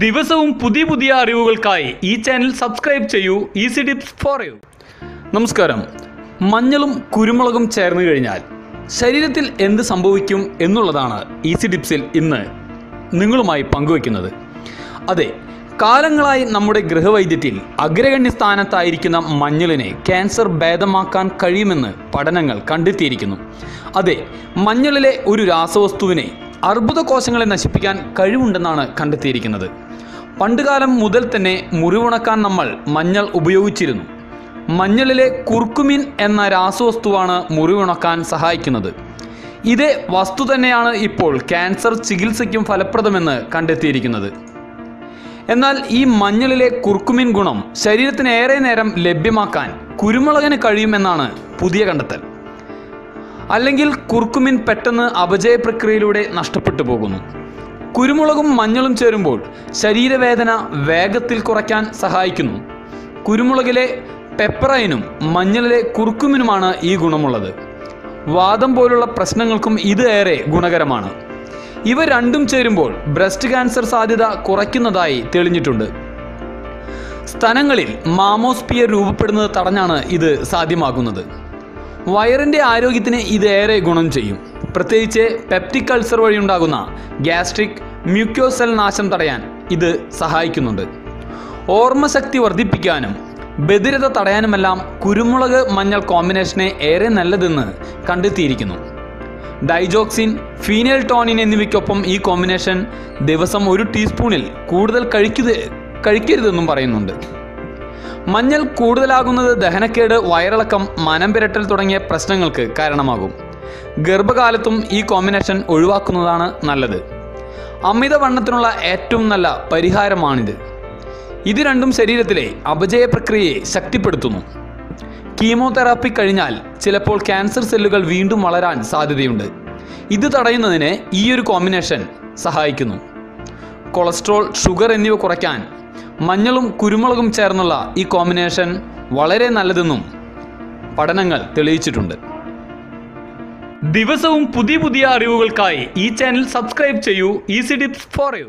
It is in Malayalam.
ദിവസവും പുതിയ പുതിയ അറിവുകൾക്കായി ഈ ചാനൽ സബ്സ്ക്രൈബ് ചെയ്യൂ. Easy tips for you. നമസ്കാരം. മഞ്ഞളും കുരുമുളകും ചേർന്ന് കഴിഞ്ഞാൽ ശരീരത്തിൽ എന്ത് സംഭവിക്കും എന്നുള്ളതാണ് ഈസി ടിപ്സിൽ ഇന്ന് നിങ്ങളുമായി പങ്കുവയ്ക്കുന്നത്. അതെ, കാലങ്ങളായി നമ്മുടെ ഗൃഹവൈദ്യത്തിൽ അഗ്രഗണ്യ സ്ഥാനത്തായിരിക്കുന്ന മഞ്ഞളിനെ ക്യാൻസർ ഭേദമാക്കാൻ കഴിയുമെന്ന് പഠനങ്ങൾ കണ്ടെത്തിയിരിക്കുന്നു. അതെ, മഞ്ഞളിലെ ഒരു രാസവസ്തുവിനെ അർബുദ കോശങ്ങളെ നശിപ്പിക്കാൻ കഴിവുണ്ടെന്നാണ് കണ്ടെത്തിയിരിക്കുന്നത്. പണ്ടുകാലം മുതൽ തന്നെ മുറിവുണക്കാൻ നമ്മൾ മഞ്ഞൾ ഉപയോഗിച്ചിരുന്നു. മഞ്ഞളിലെ കുർക്കുമിൻ എന്ന രാസവസ്തുവാണ് മുറിവുണക്കാൻ സഹായിക്കുന്നത്. ഇതേ വസ്തു തന്നെയാണ് ഇപ്പോൾ ക്യാൻസർ ചികിത്സയ്ക്കും ഫലപ്രദമെന്ന് കണ്ടെത്തിയിരിക്കുന്നത്. എന്നാൽ ഈ മഞ്ഞളിലെ കുർക്കുമിൻ ഗുണം ശരീരത്തിന് ഏറെ നേരം ലഭ്യമാക്കാൻ കുരുമുളകിന് കഴിയുമെന്നാണ് പുതിയ കണ്ടെത്തൽ. അല്ലെങ്കിൽ കുർക്കുമിൻ പെട്ടെന്ന് അപചയ പ്രക്രിയയിലൂടെ നഷ്ടപ്പെട്ടു പോകുന്നു. കുരുമുളകും മഞ്ഞളും ചേരുമ്പോൾ ശരീരവേദന വേഗത്തിൽ കുറയ്ക്കാൻ സഹായിക്കുന്നു. കുരുമുളകിലെ പെപ്പറൈനും മഞ്ഞളിലെ കുർക്കുമിനുമാണ് ഈ ഗുണമുള്ളത്. വാദം പോലുള്ള പ്രശ്നങ്ങൾക്കും ഇത് ഏറെ ഗുണകരമാണ്. ഇവ രണ്ടും ചേരുമ്പോൾ ബ്രസ്റ്റ് ക്യാൻസർ സാധ്യത കുറയ്ക്കുന്നതായി തെളിഞ്ഞിട്ടുണ്ട്. സ്തനങ്ങളിൽ മാമോസ്പിയർ രൂപപ്പെടുന്നത് തടഞ്ഞാണ് ഇത് സാധ്യമാകുന്നത്. വയറിൻ്റെ ആരോഗ്യത്തിന് ഇത് ഏറെ ഗുണം ചെയ്യും. പ്രത്യേകിച്ച് പെപ്റ്റിക് അൾസർ വഴിയുണ്ടാകുന്ന ഗ്യാസ്ട്രിക് മ്യൂക്കോസെൽ നാശം തടയാൻ ഇത് സഹായിക്കുന്നുണ്ട്. ഓർമ്മശക്തി വർദ്ധിപ്പിക്കാനും ബധിരത തടയാനുമെല്ലാം കുരുമുളക് മഞ്ഞൾ കോമ്പിനേഷനെ ഏറെ നല്ലതെന്ന് കണ്ടെത്തിയിരിക്കുന്നു. ഡൈജോക്സിൻ, ഫീനൈൽടോണിൻ എന്നിവയ്ക്കൊപ്പം ഈ കോമ്പിനേഷൻ ദിവസം 1 ടീസ്പൂണിൽ കൂടുതൽ കഴിക്കരുതെന്നും പറയുന്നുണ്ട്. മഞ്ഞൾ കൂടുതലാകുന്നത് ദഹനക്കേട്, വയറിളക്കം, മനം പുരട്ടൽ തുടങ്ങിയ പ്രശ്നങ്ങൾക്ക് കാരണമാകും. ഗർഭകാലത്തും ഈ കോമ്പിനേഷൻ ഒഴിവാക്കുന്നതാണ് നല്ലത്. അമിതവണ്ണത്തിനുള്ള ഏറ്റവും നല്ല പരിഹാരമാണിത്. ഇത് രണ്ടും ശരീരത്തിലെ അപചയ പ്രക്രിയയെ ശക്തിപ്പെടുത്തുന്നു. കീമോതെറാപ്പി കഴിഞ്ഞാൽ ചിലപ്പോൾ ക്യാൻസർ സെല്ലുകൾ വീണ്ടും വളരാൻ സാധ്യതയുണ്ട്. ഇത് തടയുന്നതിന് ഈയൊരു കോമ്പിനേഷൻ സഹായിക്കുന്നു. കൊളസ്ട്രോൾ, ഷുഗർ എന്നിവ കുറയ്ക്കാൻ മഞ്ഞളും കുരുമുളകും ചേർന്നുള്ള ഈ കോമ്പിനേഷൻ വളരെ നല്ലതെന്നും പഠനങ്ങൾ തെളിയിച്ചിട്ടുണ്ട്. ദിവസവും പുതിയ പുതിയ അറിവുകൾക്കായി ഈ ചാനൽ സബ്സ്ക്രൈബ് ചെയ്യൂ. Easy tips for you.